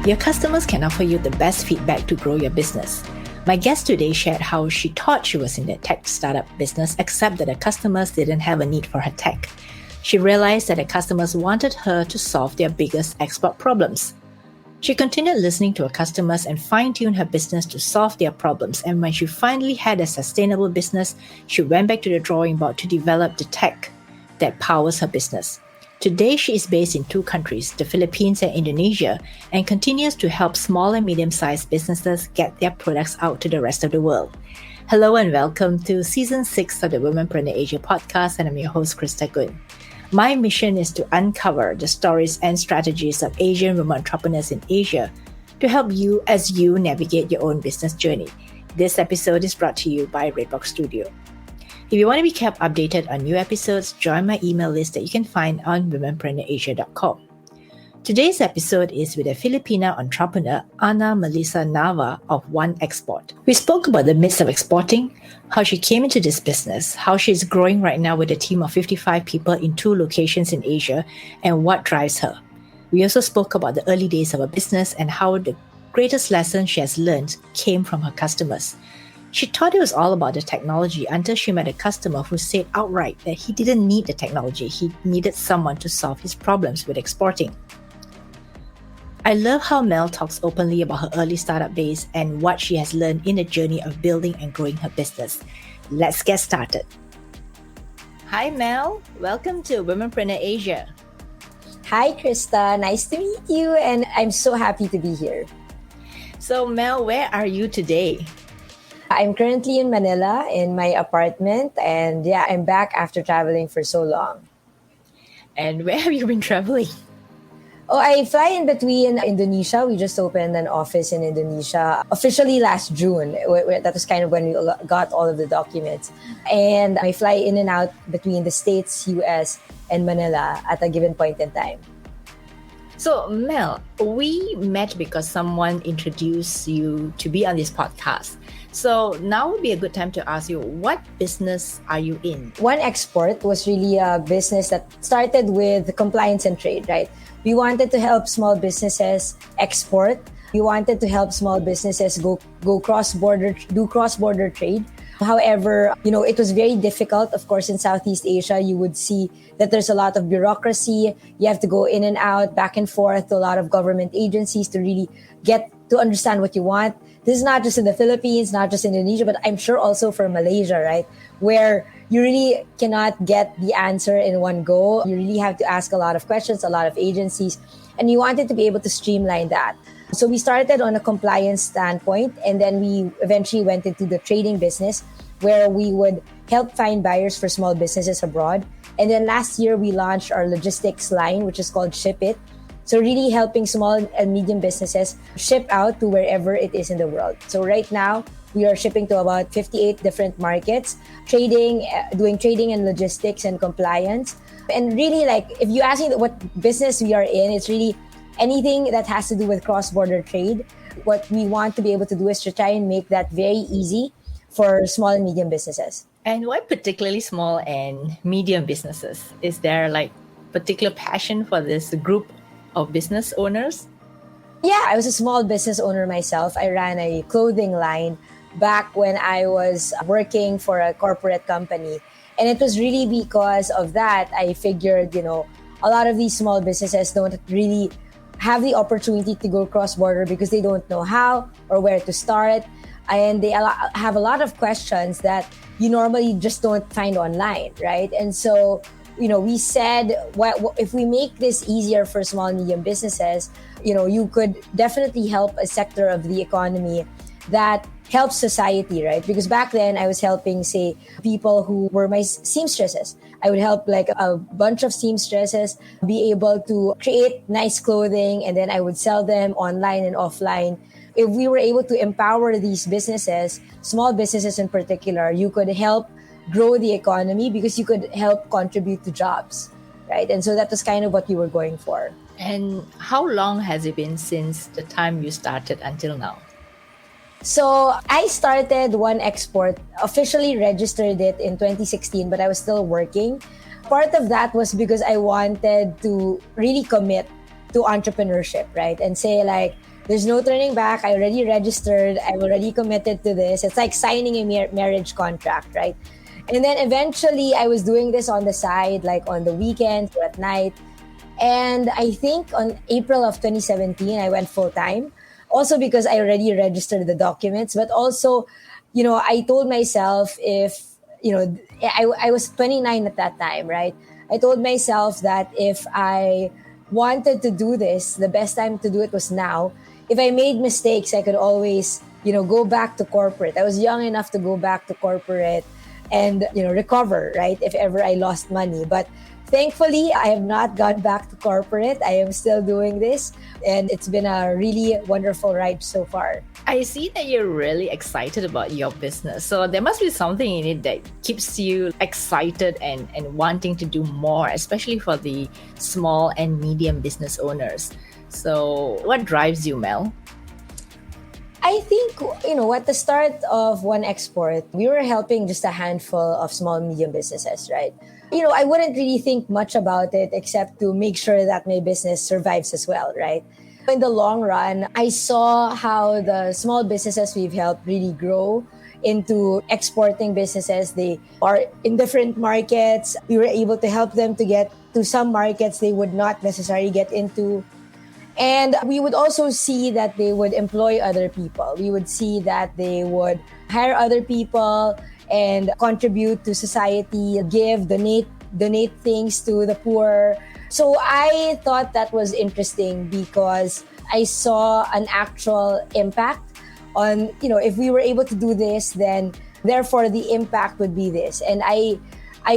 Your customers can offer you the best feedback to grow your business. My guest today shared how she thought she was in the tech startup business, except that the customers didn't have a need for her tech. She realized that the customers wanted her to solve their biggest export problems. She continued listening to her customers and fine-tuned her business to solve their problems. And when she finally had a sustainable business, she went back to the drawing board to develop the tech that powers her business. Today, she is based in 2 countries, the Philippines and Indonesia, and continues to help small and medium-sized businesses get their products out to the rest of the world. Hello and welcome to Season 6 of the Womenpreneur Asia podcast, and I'm your host, Krista Gun. My mission is to uncover the stories and strategies of Asian women entrepreneurs in Asia to help you as you navigate your own business journey. This episode is brought to you by Redbox Studio. If you want to be kept updated on new episodes, join my email list that you can find on womenpreneurasia.com. Today's episode is with a Filipina entrepreneur, Melissa Nava of 1Export. We spoke about the myths of exporting, how she came into this business, how she's growing right now with a team of 55 people in 2 locations in Asia, and what drives her. We also spoke about the early days of her business and how the greatest lesson she has learned came from her customers. She thought it was all about the technology until she met a customer who said outright that he didn't need the technology, he needed someone to solve his problems with exporting. I love how Mel talks openly about her early startup days and what she has learned in the journey of building and growing her business. Let's get started. Hi Mel, welcome to Womenpreneur Asia. Hi Krista, nice to meet you and I'm so happy to be here. So Mel, where are you today? I'm currently in Manila in my apartment and I'm back after traveling for so long. And where have you been traveling? Oh, I fly in between Indonesia. We just opened an office in Indonesia officially last June. That was kind of when we got all of the documents. And I fly in and out between the States, US, and Manila at a given point in time. So Mel, we met because someone introduced you to be on this podcast. So now would be a good time to ask you, what business are you in? 1Export was really a business that started with compliance and trade, right? We wanted to help small businesses export. We wanted to help small businesses go cross-border, do cross-border trade. However, it was very difficult. Of course, in Southeast Asia, you would see that there's a lot of bureaucracy. You have to go in and out, back and forth to a lot of government agencies to really get to understand what you want. This is not just in the Philippines, not just in Indonesia, but I'm sure also for Malaysia, right? Where you really cannot get the answer in one go. You really have to ask a lot of questions, a lot of agencies, and you wanted to be able to streamline that. So we started on a compliance standpoint, and then we eventually went into the trading business where we would help find buyers for small businesses abroad. And then last year, we launched our logistics line, which is called Ship It. So really helping small and medium businesses ship out to wherever it is in the world. So right now, we are shipping to about 58 different markets, doing trading and logistics and compliance. And really, if you ask me what business we are in, it's really anything that has to do with cross-border trade. What we want to be able to do is to try and make that very easy for small and medium businesses. And why particularly small and medium businesses? Is there particular passion for this group of business owners? Yeah, I was a small business owner myself. I ran a clothing line back when I was working for a corporate company. And it was really because of that, I figured, a lot of these small businesses don't really have the opportunity to go cross-border because they don't know how or where to start. And they have a lot of questions that you normally just don't find online, right? And so, we said, if we make this easier for small and medium businesses, you could definitely help a sector of the economy that helps society, right? Because back then I was helping, say, people who were my seamstresses. I would help a bunch of seamstresses be able to create nice clothing, and then I would sell them online and offline. If we were able to empower these businesses, small businesses in particular, you could help grow the economy because you could help contribute to jobs, right? And so that was kind of what we were going for. And how long has it been since the time you started until now? So I started 1Export, officially registered it in 2016, but I was still working. Part of that was because I wanted to really commit to entrepreneurship, right? And say There's no turning back. I already registered. I'm already committed to this. It's like signing a marriage contract, right? And then eventually I was doing this on the side, like on the weekends or at night. And I think on April of 2017, I went full time. Also because I already registered the documents, but also, I told myself I was 29 at that time, right? I told myself that if I wanted to do this, the best time to do it was now. If I made mistakes, I could always, go back to corporate. I was young enough to go back to corporate and, recover, right? If ever I lost money. But thankfully, I have not gone back to corporate. I am still doing this, and it's been a really wonderful ride so far. I see that you're really excited about your business. So there must be something in it that keeps you excited and wanting to do more, especially for the small and medium business owners. So what drives you, Mel? I think, at the start of 1Export, we were helping just a handful of small, medium businesses, right? I wouldn't really think much about it except to make sure that my business survives as well, right? In the long run, I saw how the small businesses we've helped really grow into exporting businesses. They are in different markets. We were able to help them to get to some markets they would not necessarily get into. And we would also see that they would employ other people. We would see that they would hire other people and contribute to society, donate things to the poor. So I thought that was interesting because I saw an actual impact on, if we were able to do this, then therefore the impact would be this. And I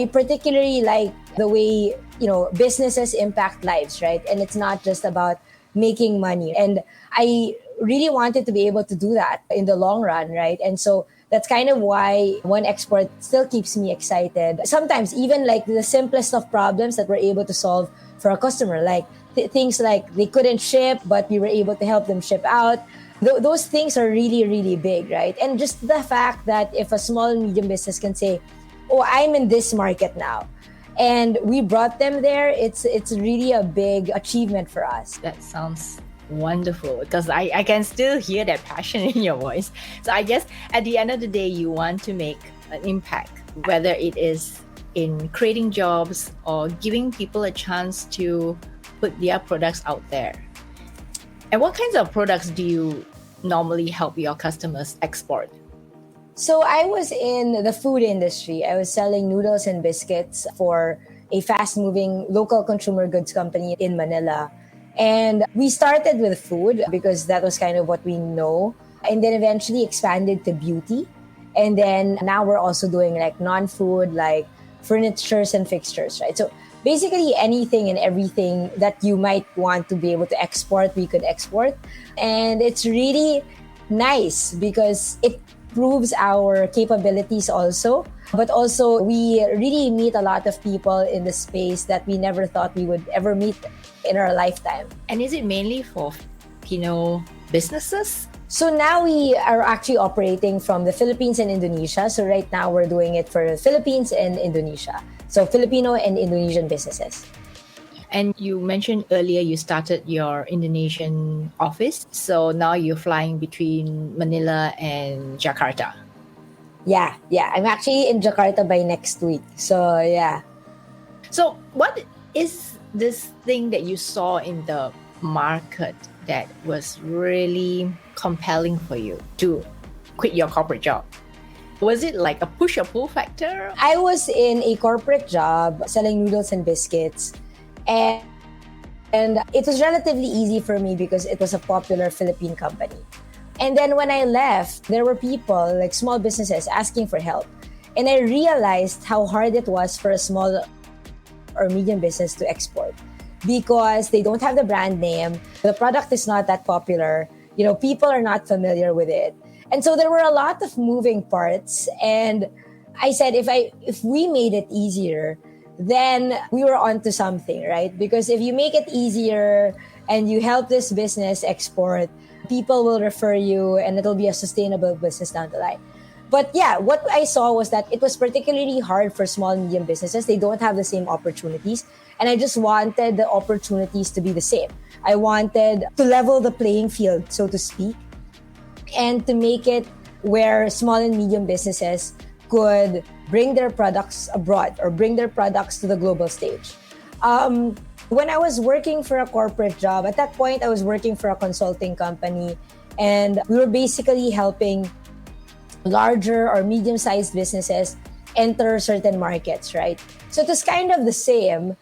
particularly like the way, businesses impact lives, right? And it's not just about making money. And I really wanted to be able to do that in the long run, right? And so that's kind of why 1Export still keeps me excited. Sometimes even like the simplest of problems that we're able to solve for a customer, like things like they couldn't ship, but we were able to help them ship out. Those things are really, really big, right? And just the fact that if a small and medium business can say, oh, I'm in this market now, and we brought them there, it's really a big achievement for us. That sounds wonderful because I can still hear that passion in your voice. So I guess at the end of the day, you want to make an impact, whether it is in creating jobs or giving people a chance to put their products out there. And what kinds of products do you normally help your customers export? So I was in the food industry. I was selling noodles and biscuits for a fast-moving local consumer goods company in Manila. And we started with food because that was kind of what we know. And then eventually expanded to beauty. And then now we're also doing like non-food, like furnitures and fixtures, right? So basically anything and everything that you might want to be able to export, we could export. And it's really nice because it proves our capabilities also. But also we really meet a lot of people in the space that we never thought we would ever meet in our lifetime. And is it mainly for Filipino businesses? So now we are actually operating from the Philippines and Indonesia. So right now we're doing it for the Philippines and Indonesia. So Filipino and Indonesian businesses. And you mentioned earlier you started your Indonesian office. So now you're flying between Manila and Jakarta. Yeah. I'm actually in Jakarta by next week. So yeah. So what is this thing that you saw in the market that was really compelling for you to quit your corporate job? Was it like a push or pull factor? I was in a corporate job selling noodles and biscuits. And it was relatively easy for me because it was a popular Philippine company. And then when I left, there were people, like small businesses, asking for help. And I realized how hard it was for a small or medium business to export because they don't have the brand name. The product is not that popular. People are not familiar with it. And so there were a lot of moving parts. And I said, if we made it easier, then we were onto something, right? Because if you make it easier and you help this business export, people will refer you and it'll be a sustainable business down the line. But yeah, what I saw was that it was particularly hard for small and medium businesses. They don't have the same opportunities. And I just wanted the opportunities to be the same. I wanted to level the playing field, so to speak, and to make it where small and medium businesses could bring their products abroad or bring their products to the global stage. When I was working for a corporate job, at that point, I was working for a consulting company, and we were basically helping larger or medium-sized businesses enter certain markets, right? So it was kind of the same,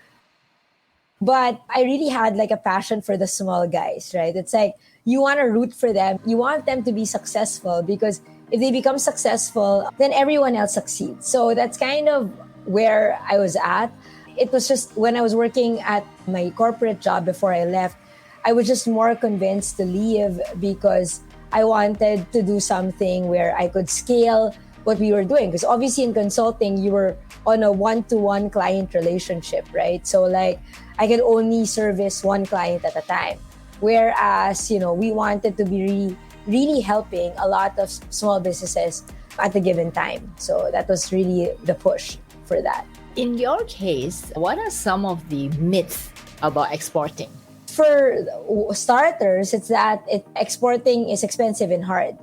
but I really had like a passion for the small guys, right? It's like you want to root for them. You want them to be successful because if they become successful, then everyone else succeeds. So that's kind of where I was at. It was just when I was working at my corporate job before I left, I was just more convinced to leave because I wanted to do something where I could scale what we were doing. Because obviously in consulting, you were on a one-to-one client relationship, right? So like I could only service one client at a time. Whereas, we wanted to be really helping a lot of small businesses at a given time. So that was really the push for that. In your case, what are some of the myths about exporting? For starters, it's that exporting is expensive and hard.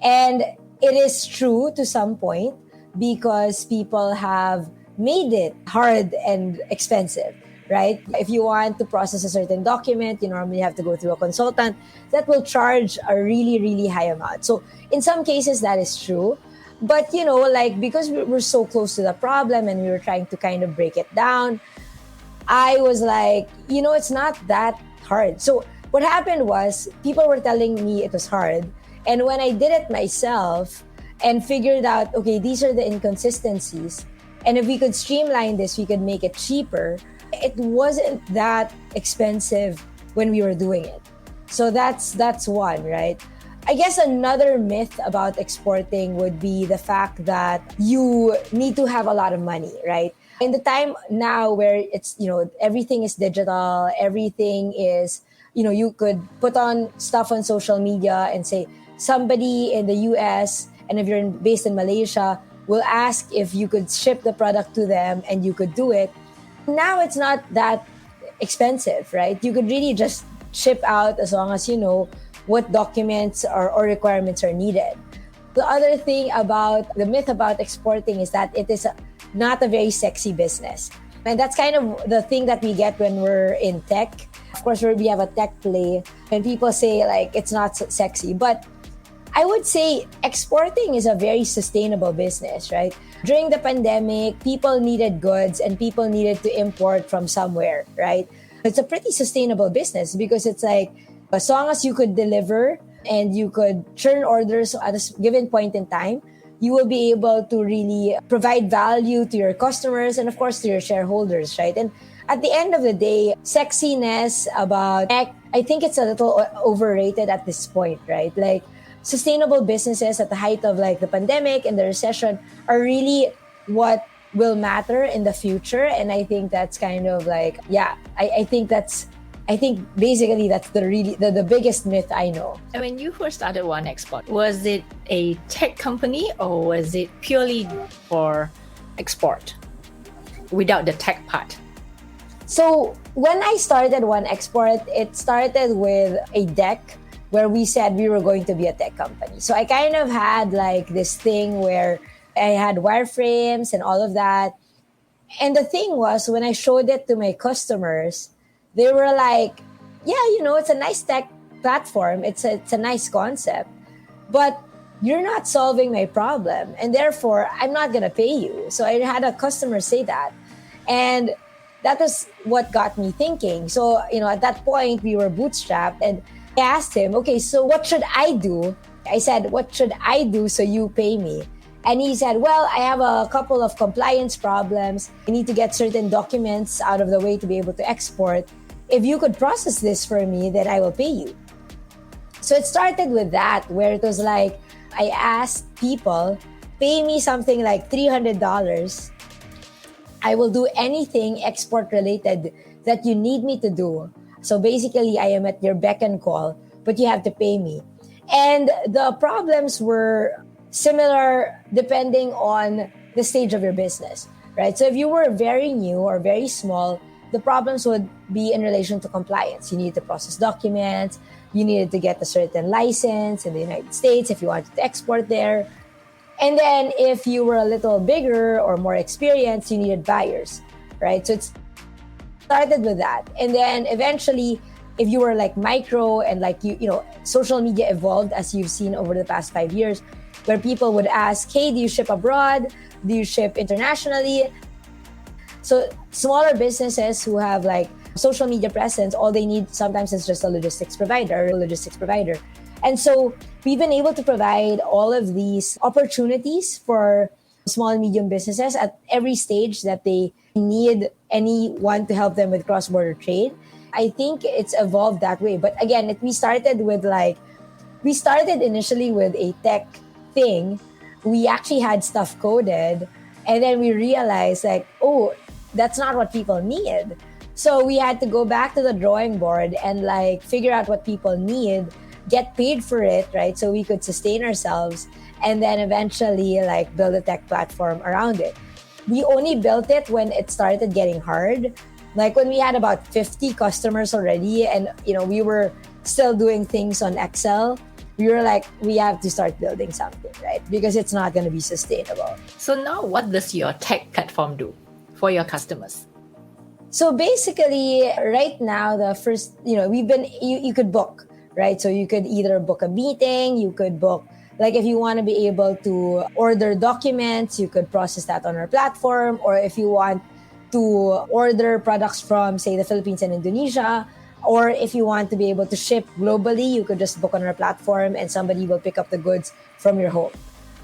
And it is true to some point because people have made it hard and expensive, right? If you want to process a certain document, you normally have to go through a consultant that will charge a really, really high amount. So in some cases, that is true. But, because we're so close to the problem and we were trying to kind of break it down, I was like, it's not that hard. So what happened was people were telling me it was hard. And when I did it myself and figured out, okay, these are the inconsistencies. And if we could streamline this, we could make it cheaper. It wasn't that expensive when we were doing it. So that's one, right? I guess another myth about exporting would be the fact that you need to have a lot of money, right? In the time now where it's, everything is digital, everything is, you could put on stuff on social media and say somebody in the US, and if you're based in Malaysia, will ask if you could ship the product to them and you could do it. Now it's not that expensive, right? You could really just ship out as long as you know what documents or requirements are needed. The other thing about the myth about exporting is that it is not a very sexy business. And that's kind of the thing that we get when we're in tech. Of course, we have a tech play and people say like it's not sexy. But I would say exporting is a very sustainable business, right? During the pandemic, people needed goods and people needed to import from somewhere, right? It's a pretty sustainable business because it's like, as long as you could deliver and you could churn orders at a given point in time, you will be able to really provide value to your customers and, of course, to your shareholders, right? And at the end of the day, sexiness about tech, I think it's a little overrated at this point, right? Like sustainable businesses at the height of like the pandemic and the recession are really what will matter in the future. And I think that's kind of like, I think basically that's the biggest myth I know. And when you first started 1Export, was it a tech company or was it purely for export without the tech part? So when I started 1Export, it started with a deck where we said we were going to be a tech company. So I kind of had like this thing where I had wireframes and all of that. And the thing was, when I showed it to my customers, they were like, yeah, it's a nice tech platform. It's a nice concept, but you're not solving my problem. And therefore, I'm not going to pay you. So I had a customer say that. And that was what got me thinking. So, at that point, we were bootstrapped. And I asked him, okay, so what should I do? I said, what should I do so you pay me? And he said, well, I have a couple of compliance problems. I need to get certain documents out of the way to be able to export. If you could process this for me, then I will pay you. So it started with that, where it was like, I asked people, pay me something like $300. I will do anything export related that you need me to do. So basically, I am at your beck and call, but you have to pay me. And the problems were similar depending on the stage of your business, right? So if you were very new or very small, The problems would be in relation to compliance. You need to process documents. You needed to get a certain license in the United States if you wanted to export there. And then if you were a little bigger or more experienced, you needed buyers, right? So it started with that. And then eventually, if you were like micro and like social media evolved, as you've seen over the past 5 years, where people would ask, hey, do you ship abroad? Do you ship internationally? So smaller businesses who have like social media presence, all they need sometimes is just a logistics provider. And so we've been able to provide all of these opportunities for small and medium businesses at every stage that they need anyone to help them with cross-border trade. I think it's evolved that way. But again, we started initially with a tech thing. We actually had stuff coded, and then we realized like, oh, that's not what people need. So we had to go back to the drawing board and like figure out what people need, get paid for it, right? So we could sustain ourselves, and then eventually like build a tech platform around it. We only built it when it started getting hard. Like when we had about 50 customers already and we were still doing things on Excel, we were like, we have to start building something, right? Because it's not going to be sustainable. So now what does your tech platform do for your customers? So basically right now, the first, you could book, right? So you could either book a meeting, you could book, like if you want to be able to order documents, you could process that on our platform. Or if you want to order products from, say, the Philippines and Indonesia, or if you want to be able to ship globally, you could just book on our platform and somebody will pick up the goods from your home,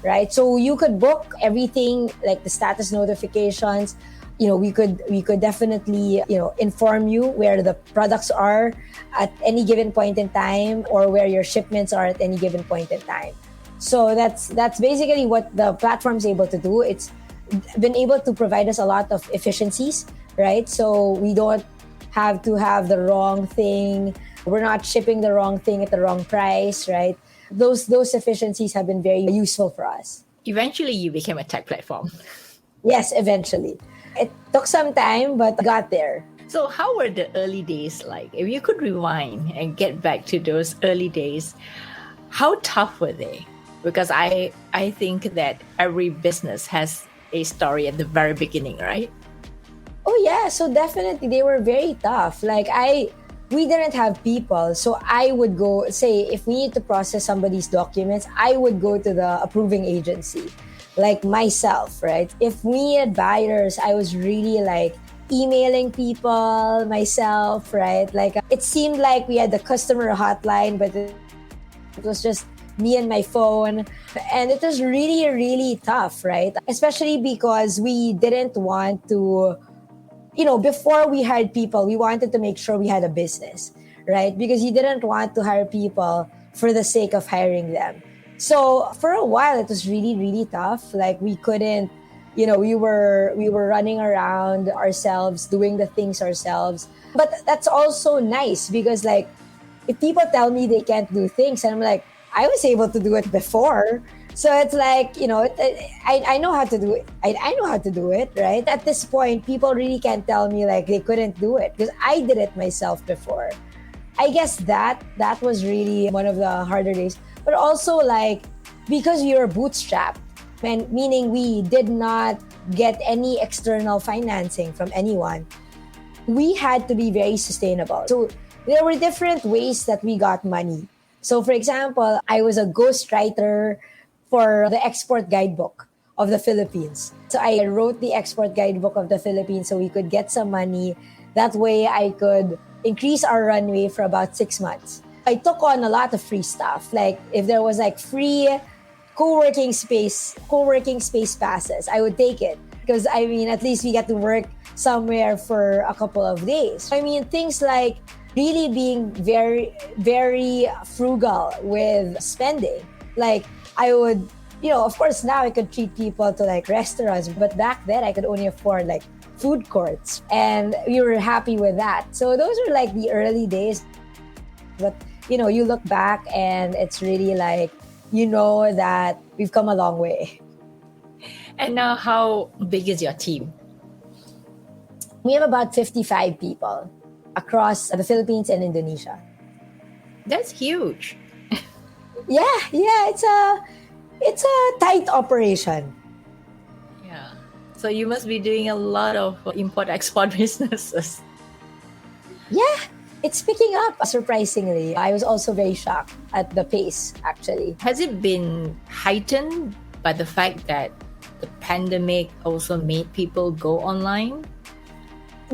right? So you could book everything, like the status notifications. We could definitely, inform you where the products are at any given point in time or where your shipments are at any given point in time. So that's basically what the platform's able to do. It's been able to provide us a lot of efficiencies, right? So we don't have to have the wrong thing. We're not shipping the wrong thing at the wrong price, right? Those efficiencies have been very useful for us. Eventually, you became a tech platform. Yes, eventually. It took some time, but got there. So how were the early days like? If you could rewind and get back to those early days, how tough were they? Because I think that every business has a story at the very beginning, right? Oh yeah, so definitely they were very tough. Like we didn't have people. So I would go, say, if we need to process somebody's documents, I would go to the approving agency, like myself, right? If we had buyers, I was really like emailing people myself, right? Like it seemed like we had the customer hotline, but it was just me and my phone. And it was really, really tough, right? Especially because we didn't want to, before we hired people, we wanted to make sure we had a business, right? Because you didn't want to hire people for the sake of hiring them. So for a while, it was really, really tough. Like we couldn't, we were running around ourselves, doing the things ourselves. But that's also nice because like, if people tell me they can't do things, and I'm like, I was able to do it before. So it's like, I know how to do it. I know how to do it, right? At this point, people really can't tell me like they couldn't do it because I did it myself before. I guess that was really one of the harder days. But also like, because we were bootstrapped, and meaning we did not get any external financing from anyone, we had to be very sustainable. So there were different ways that we got money. So for example, I was a ghostwriter for the export guidebook of the Philippines. So I wrote the export guidebook of the Philippines so we could get some money. That way I could increase our runway for about 6 months. I took on a lot of free stuff. Like if there was like free co-working space passes, I would take it. Because at least we get to work somewhere for a couple of days. Things like really being very, very frugal with spending. Like I would, of course now I could treat people to like restaurants, but back then I could only afford like food courts and we were happy with that. So those were like the early days. But, you look back and it's really like, that we've come a long way. And now how big is your team? We have about 55 people across the Philippines and Indonesia. That's huge. Yeah, it's a tight operation. Yeah. So you must be doing a lot of import-export businesses. Yeah, it's picking up surprisingly. I was also very shocked at the pace, actually. Has it been heightened by the fact that the pandemic also made people go online?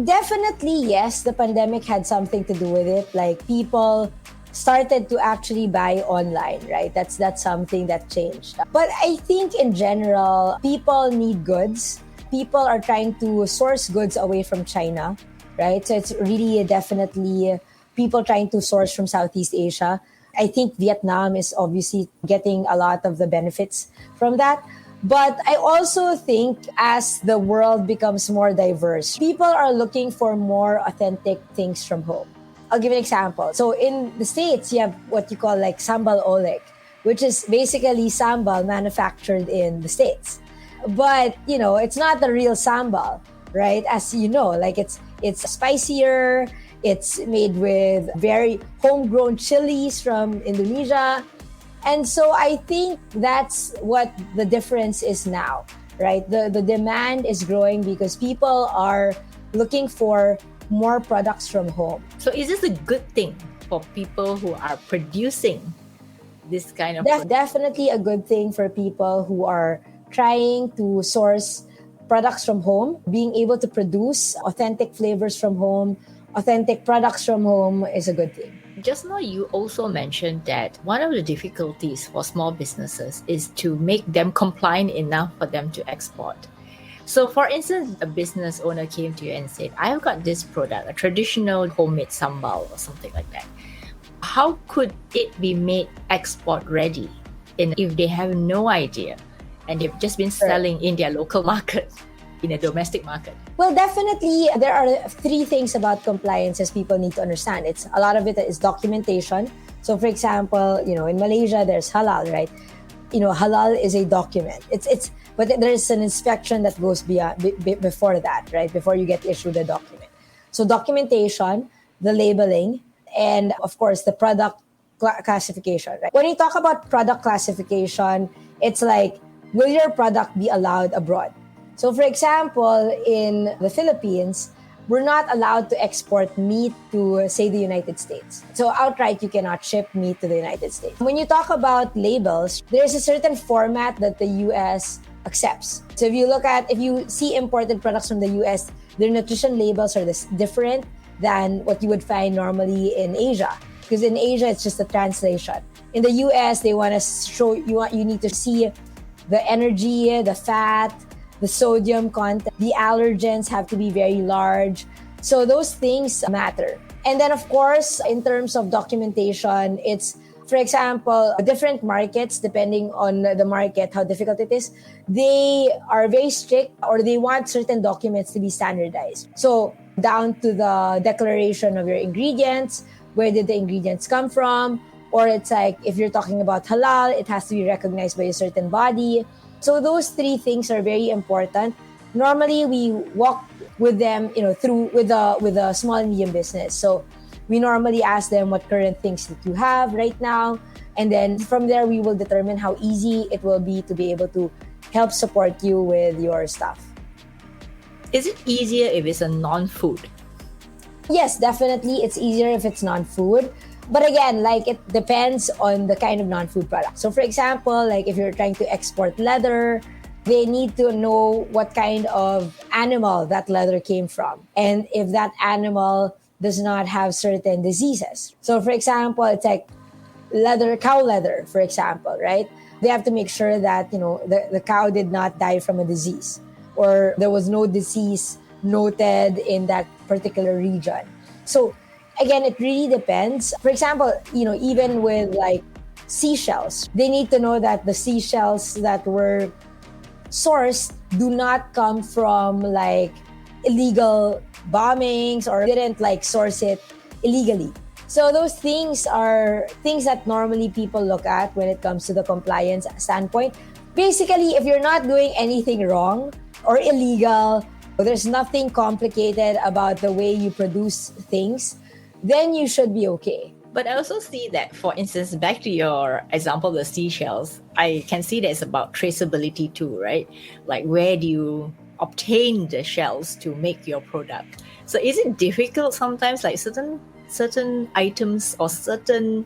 Definitely, yes. The pandemic had something to do with it. Like people started to actually buy online, right? That's something that changed. But I think in general, people need goods. People are trying to source goods away from China, right? So it's really definitely people trying to source from Southeast Asia. I think Vietnam is obviously getting a lot of the benefits from that. But I also think as the world becomes more diverse, people are looking for more authentic things from home. I'll give you an example. So in the States, you have what you call like sambal oleg, which is basically sambal manufactured in the States. But, it's not the real sambal, right? As you know, like it's spicier, it's made with very homegrown chilies from Indonesia. And so I think that's what the difference is now, right? The demand is growing because people are looking for more products from home. So is this a good thing for people who are producing this kind of Definitely a good thing for people who are trying to source products from home. Being able to produce authentic flavors from home, authentic products from home is a good thing. Just now, you also mentioned that one of the difficulties for small businesses is to make them compliant enough for them to export. So, for instance, a business owner came to you and said, I've got this product, a traditional homemade sambal or something like that. How could it be made export ready if they have no idea and they've just been selling in their local market, in a domestic market? Well, definitely, there are three things about compliance as people need to understand. A lot of it is documentation. So, for example, in Malaysia, there's halal, right? Halal is a document. But there's an inspection that goes before that, right? Before you get issued a document. So, documentation, the labeling, and of course, the product classification, right? When you talk about product classification, it's like, will your product be allowed abroad? So, for example, in the Philippines, we're not allowed to export meat to, say, the United States. So, outright, you cannot ship meat to the United States. When you talk about labels, there's a certain format that the US accepts. So, if you see imported products from the US, their nutrition labels are different than what you would find normally in Asia. Because in Asia, it's just a translation. In the US, they want to show you need to see the energy, the fat, the sodium content, the allergens have to be very large. So those things matter. And then, of course, in terms of documentation, it's, for example, different markets, depending on the market, how difficult it is, they are very strict or they want certain documents to be standardized. So down to the declaration of your ingredients, where did the ingredients come from? Or it's like, if you're talking about halal, it has to be recognized by a certain body. So those three things are very important. Normally, we walk with them, through with a small and medium business. So we normally ask them what current things that you have right now, and then from there we will determine how easy it will be to be able to help support you with your stuff. Is it easier if it's a non-food? Yes, definitely, it's easier if it's non-food. But again, like it depends on the kind of non-food product. So for example, like if you're trying to export leather, they need to know what kind of animal that leather came from. And if that animal does not have certain diseases. So for example, it's like cow leather, for example, right? They have to make sure that, the cow did not die from a disease or there was no disease noted in that particular region. So again, it really depends. For example, even with like seashells, they need to know that the seashells that were sourced do not come from like illegal bombings or didn't like source it illegally. So those things are things that normally people look at when it comes to the compliance standpoint. Basically, if you're not doing anything wrong or illegal there's nothing complicated about the way you produce things, then you should be okay. But I also see that, for instance, back to your example, the seashells, I can see that it's about traceability too, right? Like, where do you obtain the shells to make your product? So is it difficult sometimes, like certain items or certain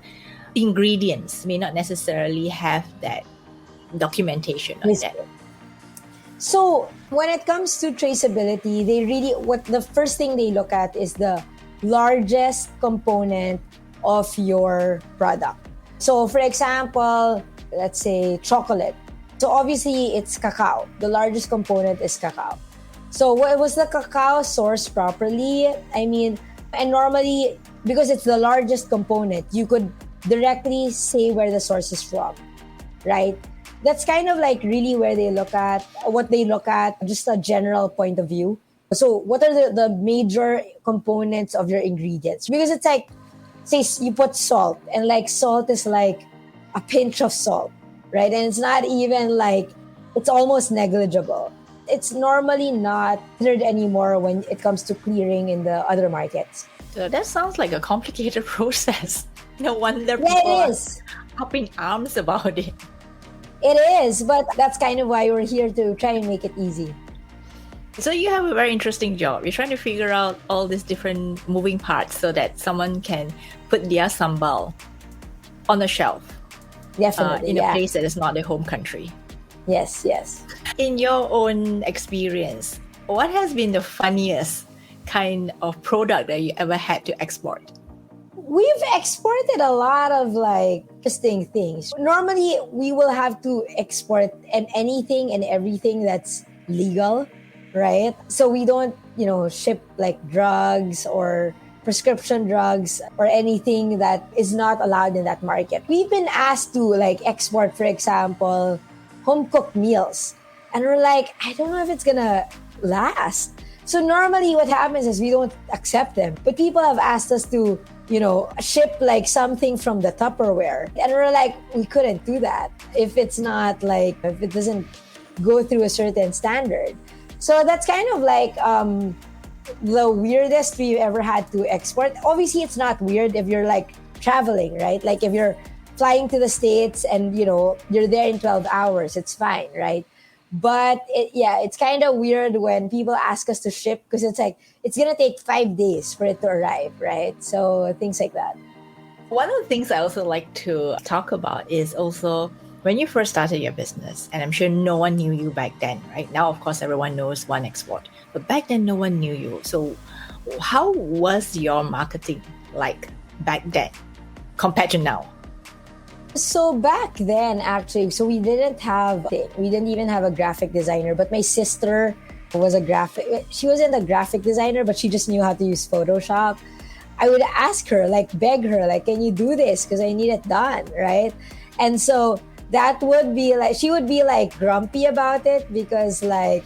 ingredients may not necessarily have that documentation on that? So when it comes to traceability, the first thing they look at is the largest component of your product. So for example, let's say chocolate. So obviously it's cacao. The largest component is cacao. So was the cacao sourced properly? I mean, and normally, because it's the largest component, you could directly say where the source is from, right? That's kind of like really where what they look at, just a general point of view. So what are the major components of your ingredients? Because it's like, say you put salt, and like salt is like a pinch of salt, right? And it's not even like, it's almost negligible. It's normally not considered anymore when it comes to clearing in the other markets. So that sounds like a complicated process. No wonder Yeah, people it are is. up in arms about it. It is, but that's kind of why we're here, to try and make it easy. So you have a very interesting job. You're trying to figure out all these different moving parts so that someone can put their sambal on a shelf. Definitely, in a place that is not their home country. Yes. In your own experience, what has been the funniest kind of product that you ever had to export? We've exported a lot of like interesting things. Normally, we will have to export anything and everything that's legal, right? So we don't, ship like drugs or prescription drugs or anything that is not allowed in that market. We've been asked to like export, for example, home cooked meals. And we're like, I don't know if it's gonna last. So normally what happens is we don't accept them. But people have asked us to, ship like something from the Tupperware. And we're like, we couldn't do that if it doesn't go through a certain standard. So that's kind of like the weirdest we've ever had to export. Obviously, it's not weird if you're like traveling, right? Like if you're flying to the States and, you're there in 12 hours, it's fine, right? But it's kind of weird when people ask us to ship, because it's like, it's going to take 5 days for it to arrive, right? So things like that. One of the things I also like to talk about is also when you first started your business, and I'm sure no one knew you back then, right? Now, of course, everyone knows 1Export, but back then no one knew you. So how was your marketing like back then compared to now? So back then, actually, we didn't even have a graphic designer, but my sister she wasn't a graphic designer, but she just knew how to use Photoshop. I would ask her, like beg her, like, can you do this? Because I need it done, right? And so that would be like, she would be like grumpy about it because like,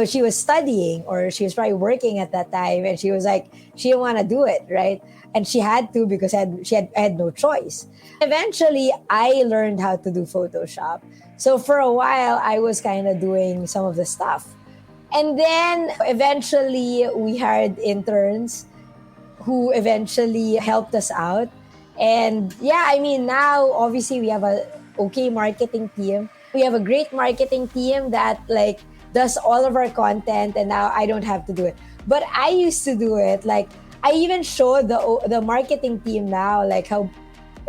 she was studying or she was probably working at that time, and she was like, she didn't want to do it, right? And she had to because I had no choice. Eventually, I learned how to do Photoshop. So for a while, I was kind of doing some of the stuff. And then eventually, we hired interns who eventually helped us out. And now obviously we have a okay marketing team. We have a great marketing team that like does all of our content, and now I don't have to do it. But I used to do it. Like I even showed the marketing team now like how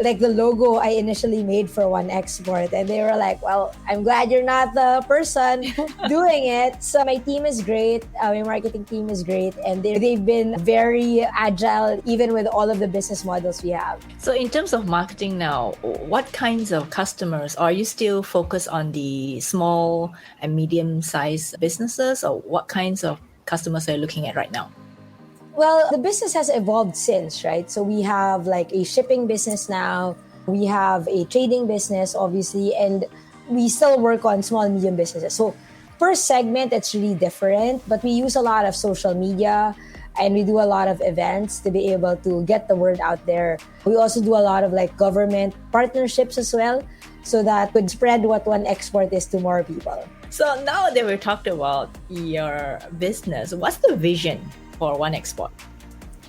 like the logo I initially made for 1Export, and they were like, well, I'm glad you're not the person doing it. So my team is great, my marketing team is great, and they've been very agile even with all of the business models we have. So in terms of marketing now, what kinds of customers, are you still focused on the small and medium-sized businesses, or what kinds of customers are you looking at right now? Well, the business has evolved since, right? So we have like a shipping business now. We have a trading business, obviously, and we still work on small and medium businesses. So per segment, it's really different, but we use a lot of social media and we do a lot of events to be able to get the word out there. We also do a lot of like government partnerships as well, so that could spread what 1Export is to more people. So now that we've talked about your business, what's the vision for 1Export?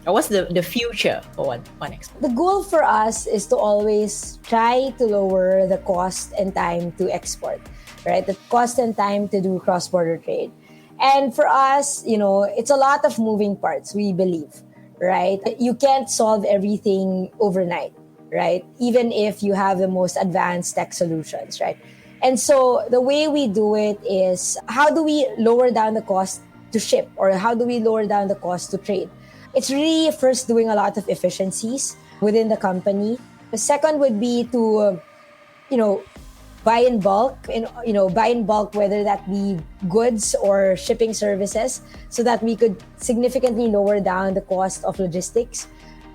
Or what's the future for one Export? The goal for us is to always try to lower the cost and time to export, right? The cost and time to do cross-border trade. And for us, it's a lot of moving parts, we believe, right? You can't solve everything overnight, right? Even if you have the most advanced tech solutions, right? And so the way we do it is, how do we lower down the cost to ship, or how do we lower down the cost to trade? It's really first doing a lot of efficiencies within the company. The second would be to, buy in bulk, whether that be goods or shipping services, so that we could significantly lower down the cost of logistics.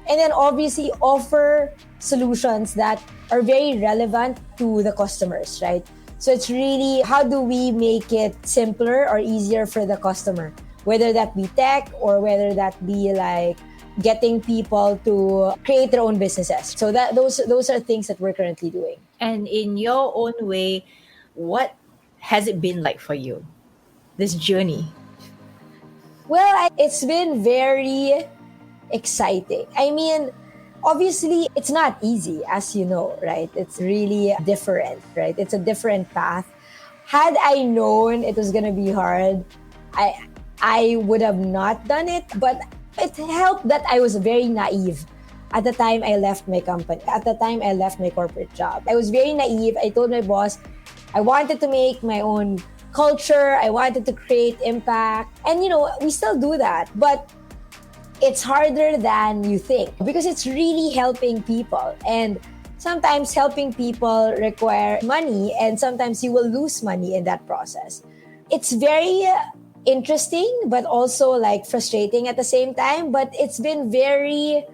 And then obviously offer solutions that are very relevant to the customers, right? So it's really, how do we make it simpler or easier for the customer? Whether that be tech, or whether that be like getting people to create their own businesses. So those are things that we're currently doing. And in your own way, what has it been like for you, this journey? Well, it's been very exciting. I mean, obviously, it's not easy, as you know, right? It's really different, right? It's a different path. Had I known it was going to be hard, I would have not done it, but it helped that I was very naive at the time I left my company, at the time I left my corporate job. I was very naive. I told my boss I wanted to make my own culture. I wanted to create impact. And, we still do that, but it's harder than you think, because it's really helping people. And sometimes helping people require money, and sometimes you will lose money in that process. It's very interesting, but also like frustrating at the same time. But it's been very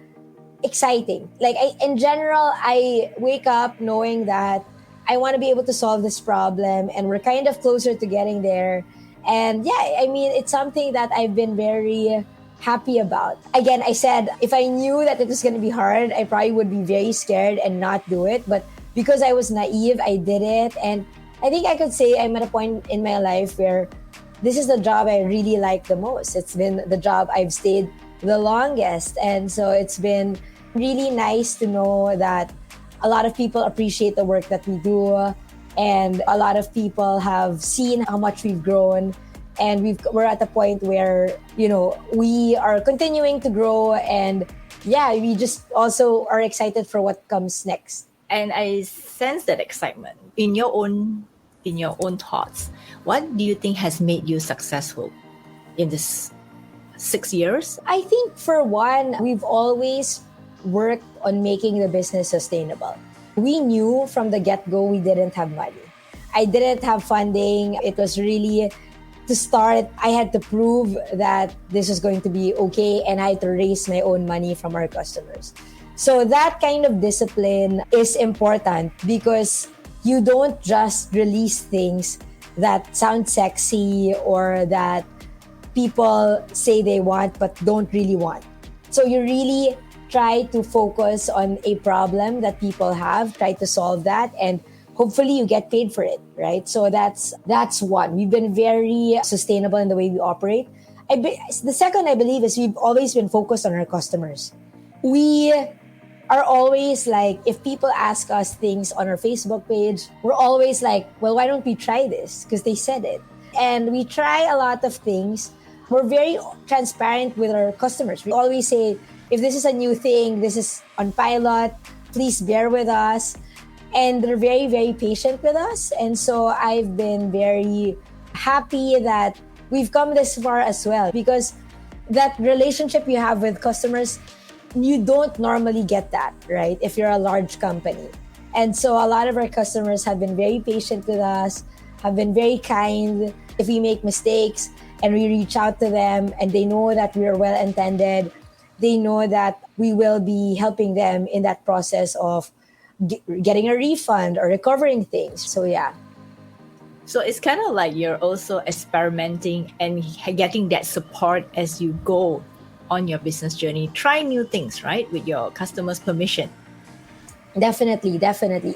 exciting. Like, in general, I wake up knowing that I want to be able to solve this problem, and we're kind of closer to getting there. And yeah, I mean, it's something that I've been very happy about. Again, I said, if I knew that it was going to be hard, I probably would be very scared and not do it. But because I was naive, I did it. And I think I could say I'm at a point in my life where this is the job I really like the most. It's been the job I've stayed the longest. And so it's been really nice to know that a lot of people appreciate the work that we do. And a lot of people have seen how much we've grown. And we're at a point where, we are continuing to grow. And yeah, we just also are excited for what comes next. And I sense that excitement in your own thoughts. What do you think has made you successful in this 6 years? I think, for one, we've always worked on making the business sustainable. We knew from the get-go we didn't have money. I didn't have funding. It was really, to start, I had to prove that this was going to be okay, and I had to raise my own money from our customers. So that kind of discipline is important, because you don't just release things that sound sexy or that people say they want but don't really want. So you really try to focus on a problem that people have, try to solve that, and hopefully you get paid for it, right? So that's one. We've been very sustainable in the way we operate. The second, I believe, is we've always been focused on our customers. We are always like, if people ask us things on our Facebook page, we're always like, well, why don't we try this? Because they said it. And we try a lot of things. We're very transparent with our customers. We always say, if this is a new thing, this is on pilot, please bear with us. And they're very, very patient with us. And so I've been very happy that we've come this far as well, because that relationship you have with customers, you don't normally get that, right? If you're a large company. And so a lot of our customers have been very patient with us, have been very kind. If we make mistakes and we reach out to them and they know that we are well-intended, they know that we will be helping them in that process of getting a refund or recovering things. So yeah. So it's kind of like you're also experimenting and getting that support as you go on your business journey. Try new things, right? With your customers' permission. Definitely.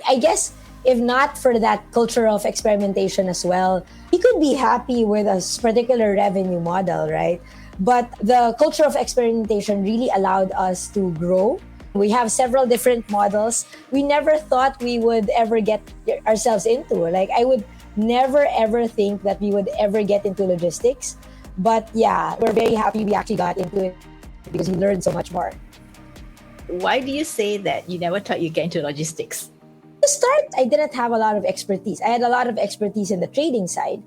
I guess if not for that culture of experimentation as well, we could be happy with a particular revenue model, right? But the culture of experimentation really allowed us to grow. We have several different models. We never thought we would ever get ourselves into. Like, I would never ever think that we would ever get into logistics. But yeah, we're very happy we actually got into it because we learned so much more. Why do you say that you never thought you'd get into logistics? To start, I didn't have a lot of expertise. I had a lot of expertise in the trading side,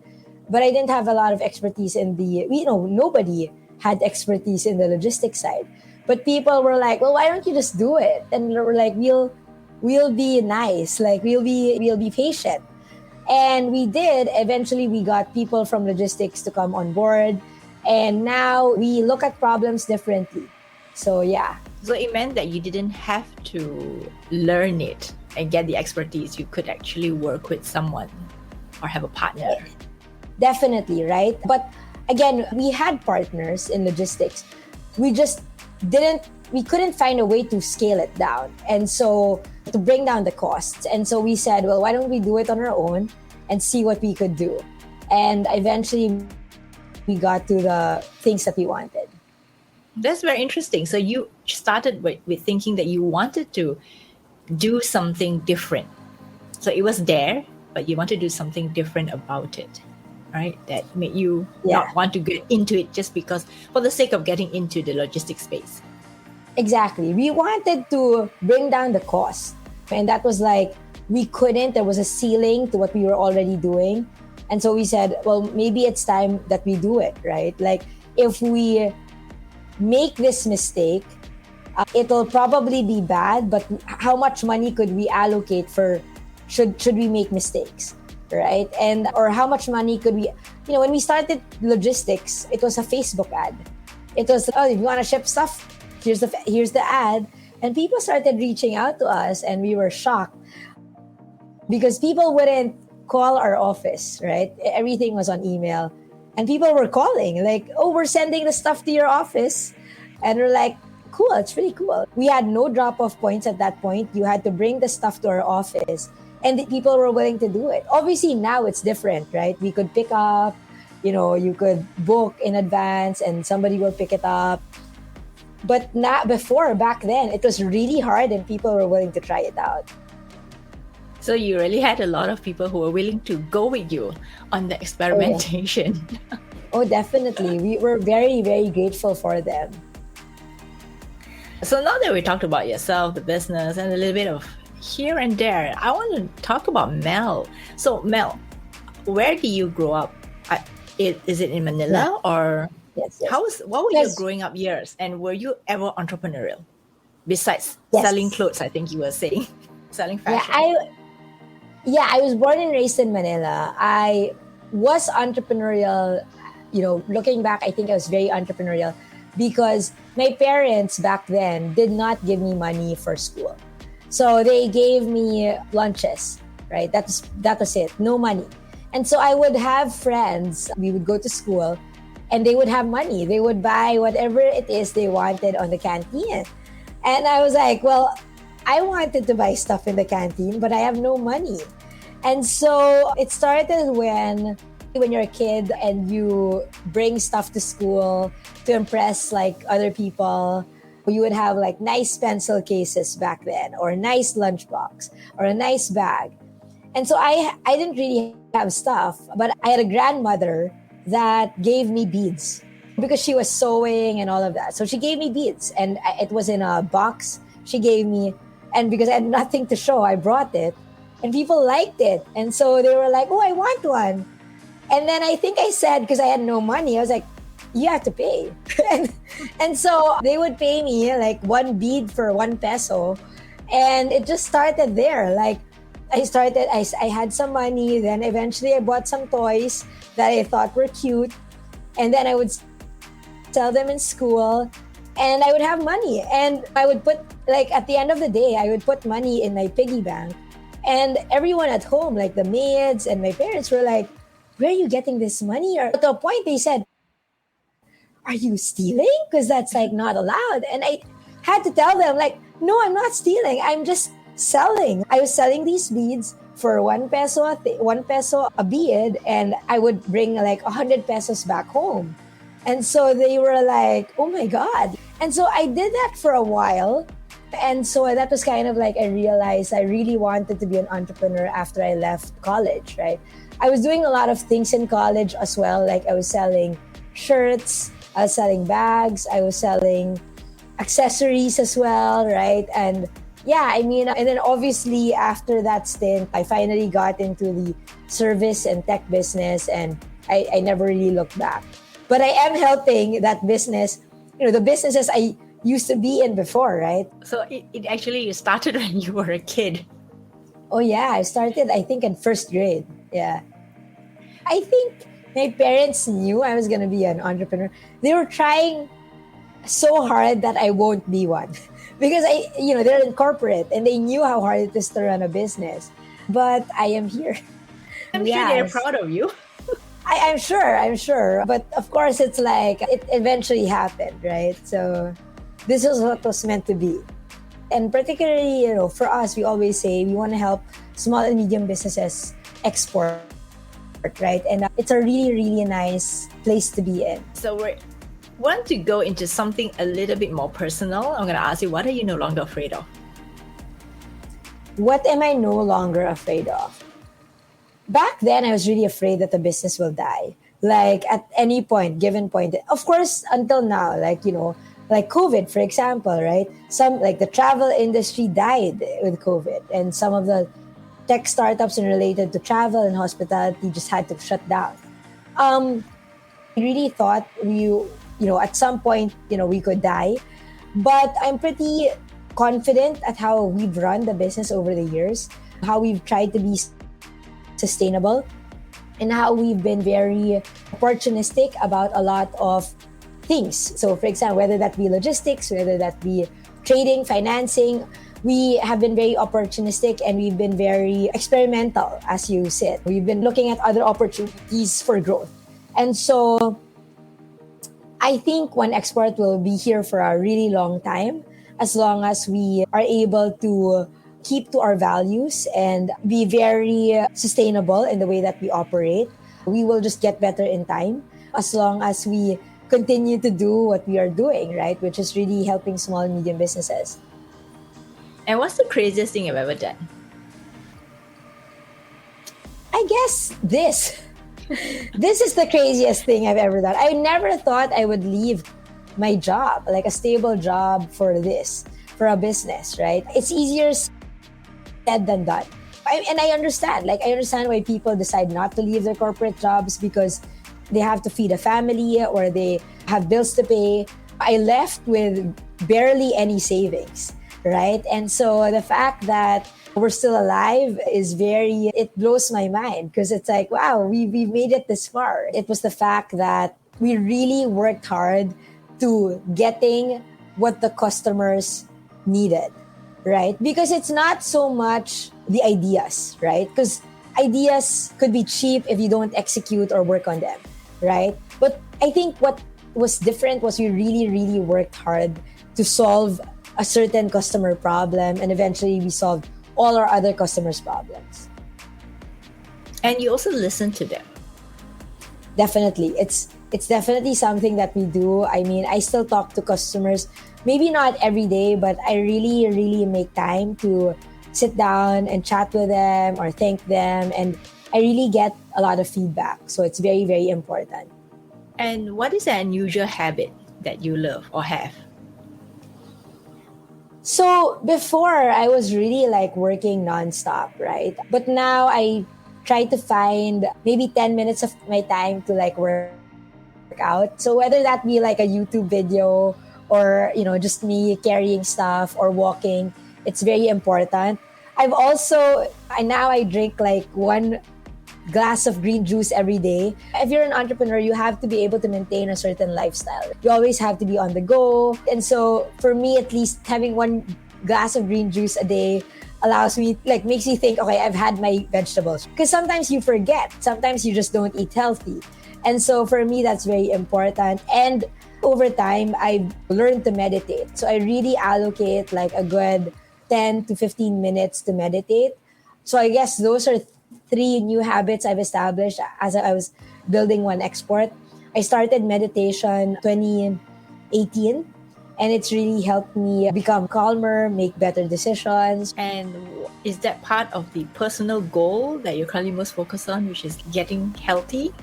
but I didn't have a lot of expertise in the, nobody had expertise in the logistics side. But people were like, well, why don't you just do it? And we're like, we'll be nice. Like, we'll be patient. And we did. Eventually, we got people from logistics to come on board. And now we look at problems differently. So, yeah. So it meant that you didn't have to learn it and get the expertise. You could actually work with someone or have a partner. Definitely, right? But again, we had partners in logistics. We just we couldn't find a way to scale it down. And so to bring down the costs. And so we said, well, why don't we do it on our own and see what we could do? And eventually we got to the things that we wanted. That's very interesting. So you started with thinking that you wanted to do something different. So it was there, but you want to do something different about it, right? That made you not want to get into it just because, for the sake of getting into the logistics space. Exactly. We wanted to bring down the cost. And that was like, we couldn't. There was a ceiling to what we were already doing. And so we said, well, maybe it's time that we do it, right? Like, if we make this mistake, it'll probably be bad, but how much money could we allocate for should we make mistakes, right? And or how much money could we, when we started logistics, it was a Facebook ad. It was, oh, if you want to ship stuff, here's the ad. And people started reaching out to us, and we were shocked because people wouldn't call our office, right? Everything was on email. And people were calling like, oh, we're sending the stuff to your office. And we're like, cool, it's really cool. We had no drop-off points at that point. You had to bring the stuff to our office. And the people were willing to do it. Obviously, now it's different, right? We could pick up, you could book in advance and somebody will pick it up. But not before, back then, it was really hard and people were willing to try it out. So you really had a lot of people who were willing to go with you on the experimentation. Oh, definitely. We were very, very grateful for them. So now that we talked about yourself, the business, and a little bit of here and there, I want to talk about Mel. So Mel, where do you grow up? Is it in Manila or? Yes. What were your growing up years? And were you ever entrepreneurial? Besides selling clothes, I think you were saying. Selling fashion. I was born and raised in Manila. I was entrepreneurial. Looking back, I think I was very entrepreneurial because my parents back then did not give me money for school. So they gave me lunches, right? That was it. No money. And so I would have friends. We would go to school and they would have money. They would buy whatever it is they wanted on the canteen. And I was like, well, I wanted to buy stuff in the canteen, but I have no money. And so it started when you're a kid and you bring stuff to school to impress like other people. You would have like nice pencil cases back then, or a nice lunchbox, or a nice bag. And so I didn't really have stuff, but I had a grandmother that gave me beads because she was sewing and all of that. So she gave me beads and it was in a box she gave me. And because I had nothing to show, I brought it and people liked it. And so they were like, oh, I want one. And then I think I said, because I had no money, I was like, you have to pay. and so they would pay me like one bead for 1 peso. And it just started there. Like I had some money. Then eventually I bought some toys that I thought were cute. And then I would sell them in school and I would have money. And I would put, like at the end of the day, I would put money in my piggy bank. And everyone at home, like the maids and my parents were like, where are you getting this money? Or to a point they said, are you stealing? Because that's like not allowed. And I had to tell them like, no, I'm not stealing. I'm just selling. I was selling these beads for 1 peso, 1 peso a bead, and I would bring like 100 pesos back home. And so they were like, oh my God. And so I did that for a while. And so that was kind of like, I realized I really wanted to be an entrepreneur after I left college, right? I was doing a lot of things in college as well. Like I was selling shirts, I was selling bags, I was selling accessories as well, right? And yeah, I mean, and then obviously after that stint, I finally got into the service and tech business, and I never really looked back. But I am helping that business, the businesses I used to be in before, right? So it actually started when you were a kid. Oh yeah, I started, I think, in first grade. Yeah. I think my parents knew I was going to be an entrepreneur. They were trying so hard that I won't be one because they're in corporate and they knew how hard it is to run a business. But I am here. I'm sure they're proud of you. I'm sure. But of course, it's like it eventually happened, right? So this is what was meant to be. And particularly, for us, we always say we want to help small and medium businesses export, right? And it's a really, really nice place to be in. So we want to go into something a little bit more personal. I'm going to ask you, what are you no longer afraid of? What am I no longer afraid of? Back then, I was really afraid that the business will die. Like at any given point. Of course, until now, like COVID, for example, right? Some like the travel industry died with COVID, and some of the tech startups and related to travel and hospitality just had to shut down. I really thought at some point, we could die, but I'm pretty confident at how we've run the business over the years, how we've tried to be sustainable, and how we've been very opportunistic about a lot of things. So for example, whether that be logistics, whether that be trading, financing, we have been very opportunistic and we've been very experimental, as you said. We've been looking at other opportunities for growth. And so I think 1Export will be here for a really long time, as long as we are able to keep to our values and be very sustainable in the way that we operate. We will just get better in time as long as we continue to do what we are doing, right? Which is really helping small and medium businesses. And what's the craziest thing you've ever done? I guess this. This is the craziest thing I've ever done. I never thought I would leave my job, like a stable job for a business, right? It's easier said than done. And I understand why people decide not to leave their corporate jobs, because they have to feed a family or they have bills to pay. I left with barely any savings, right? And so the fact that we're still alive it blows my mind, because it's like, wow, we've made it this far. It was the fact that we really worked hard to getting what the customers needed, right? Because it's not so much the ideas, right? Because ideas could be cheap if you don't execute or work on them, right? But I think what was different was we really, really worked hard to solve a certain customer problem, and eventually we solved all our other customers' problems. And you also listen to them. Definitely. It's definitely something that we do. I mean, I still talk to customers, maybe not every day, but I really, really make time to sit down and chat with them or thank them. And I really get a lot of feedback. So it's very, very important. And what is an unusual habit that you love or have? So before, I was really like working nonstop, right? But now I try to find maybe 10 minutes of my time to like work out. So whether that be like a YouTube video or, just me carrying stuff or walking, it's very important. Now I drink like 1 glass of green juice every day. If you're an entrepreneur, you have to be able to maintain a certain lifestyle. You always have to be on the go. And so for me, at least, having 1 glass of green juice a day allows me, like, makes me think, okay, I've had my vegetables. Because sometimes you forget. Sometimes you just don't eat healthy. And so for me, that's very important. And over time, I've learned to meditate. So I really allocate like a good 10 to 15 minutes to meditate. So I guess those are three new habits I've established as I was building 1Export. I started meditation 2018, and it's really helped me become calmer, make better decisions. And is that part of the personal goal that you're currently most focused on, which is getting healthy?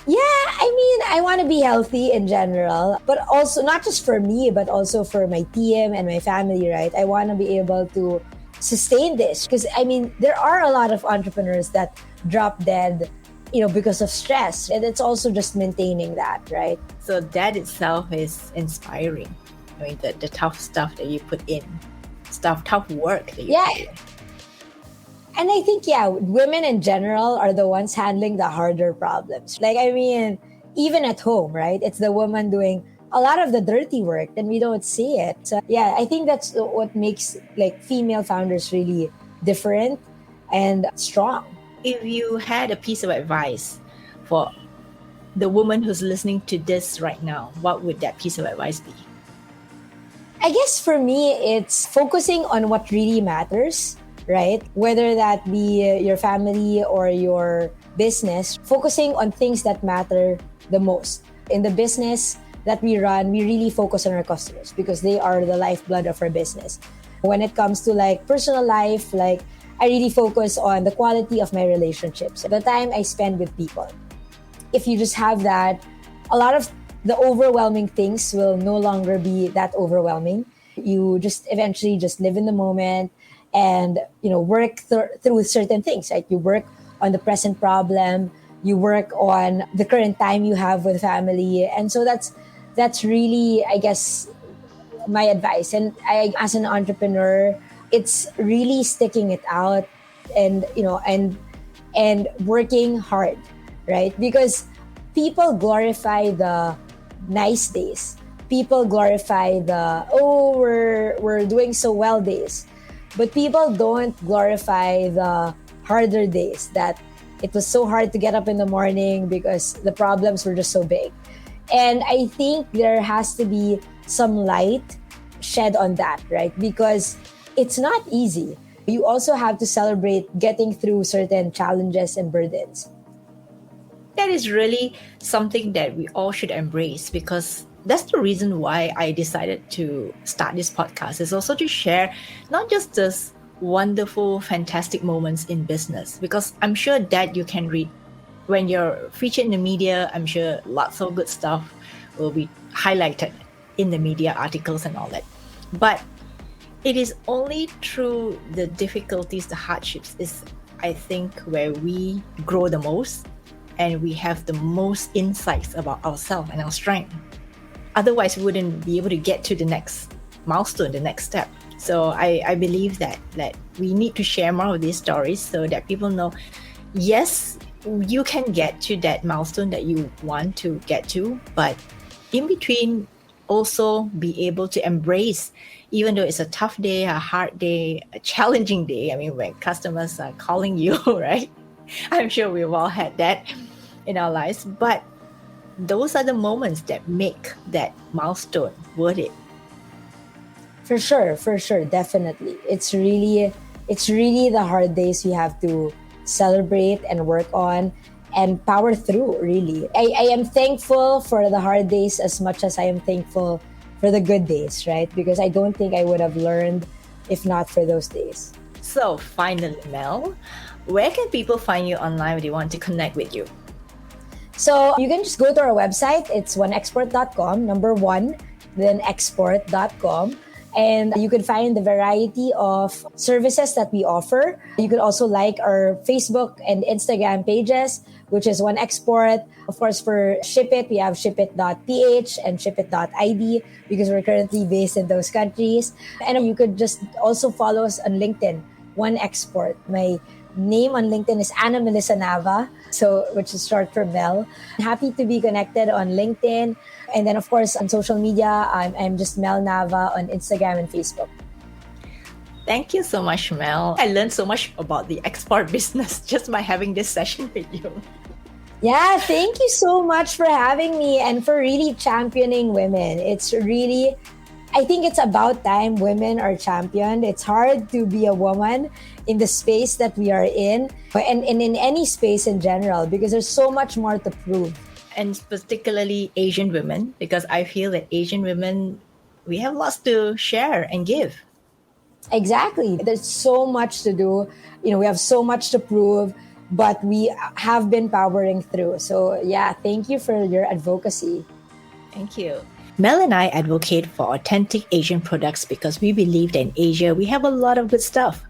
Yeah, I mean, I want to be healthy in general, but also not just for me, but also for my team and my family, right? I want to be able to sustain this because, I mean, there are a lot of entrepreneurs that drop dead, because of stress. And it's also just maintaining that, right? So that itself is inspiring. I mean, the tough stuff that you put in, tough work that you put in. And I think, women in general are the ones handling the harder problems. Like, I mean, even at home, right? It's the woman doing a lot of the dirty work and we don't see it. So, I think that's what makes like female founders really different and strong. If you had a piece of advice for the woman who's listening to this right now, what would that piece of advice be? I guess for me, it's focusing on what really matters, right? Whether that be your family or your business, focusing on things that matter the most. In the business that we run, we really focus on our customers because they are the lifeblood of our business. When it comes to like personal life, like I really focus on the quality of my relationships, the time I spend with people. If you just have that, a lot of the overwhelming things will no longer be that overwhelming. You just eventually just live in the moment and work through certain things, right? You work on the present problem, you work on the current time you have with family, and so that's really, I guess, my advice. And I, as an entrepreneur, it's really sticking it out and and working hard, right? Because people glorify the nice days. People glorify the we're doing so well days. But people don't glorify the harder days, that it was so hard to get up in the morning because the problems were just so big. And I think there has to be some light shed on that, right? Because it's not easy. You also have to celebrate getting through certain challenges and burdens. That is really something that we all should embrace, because that's the reason why I decided to start this podcast, is also to share not just this wonderful, fantastic moments in business, because I'm sure that you can read when you're featured in the media. I'm sure lots of good stuff will be highlighted in the media articles and all that. But it is only through the difficulties, the hardships is, I think, where we grow the most and we have the most insights about ourselves and our strength. Otherwise, we wouldn't be able to get to the next milestone, the next step. So I believe that we need to share more of these stories so that people know, yes, you can get to that milestone that you want to get to, but in between, also be able to embrace, even though it's a tough day, a hard day, a challenging day. I mean, when customers are calling you, right? I'm sure we've all had that in our lives, but those are the moments that make that milestone worth it. For sure, definitely. It's really the hard days we have to celebrate and work on and power through, really. I am thankful for the hard days as much as I am thankful for the good days, right? Because I don't think I would have learned if not for those days. So finally, Mel, where can people find you online if they want to connect with you? So you can just go to our website. It's 1export.com, number one, then export.com. And you can find the variety of services that we offer. You could also like our Facebook and Instagram pages, which is 1Export. Of course, for Shipit, we have shipit.ph and shipit.id because we're currently based in those countries. And you could just also follow us on LinkedIn, 1Export. My name on LinkedIn is Anna Melissa Nava, which is short for Mel. I'm happy to be connected on LinkedIn. And then, of course, on social media, I'm just Mel Nava on Instagram and Facebook. Thank you so much, Mel. I learned so much about the export business just by having this session with you. Yeah, thank you so much for having me and for really championing women. It's really I think it's about time women are championed. It's hard to be a woman in the space that we are in, and in any space in general, because there's so much more to prove. And particularly Asian women, because I feel that Asian women, we have lots to share and give. Exactly. There's so much to do. We have so much to prove, but we have been powering through. So, yeah, thank you for your advocacy. Thank you. Mel and I advocate for authentic Asian products because we believe that in Asia, we have a lot of good stuff.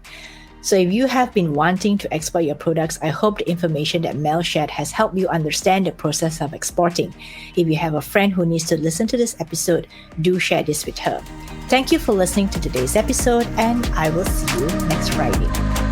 So if you have been wanting to export your products, I hope the information that Mel shared has helped you understand the process of exporting. If you have a friend who needs to listen to this episode, do share this with her. Thank you for listening to today's episode, and I will see you next Friday.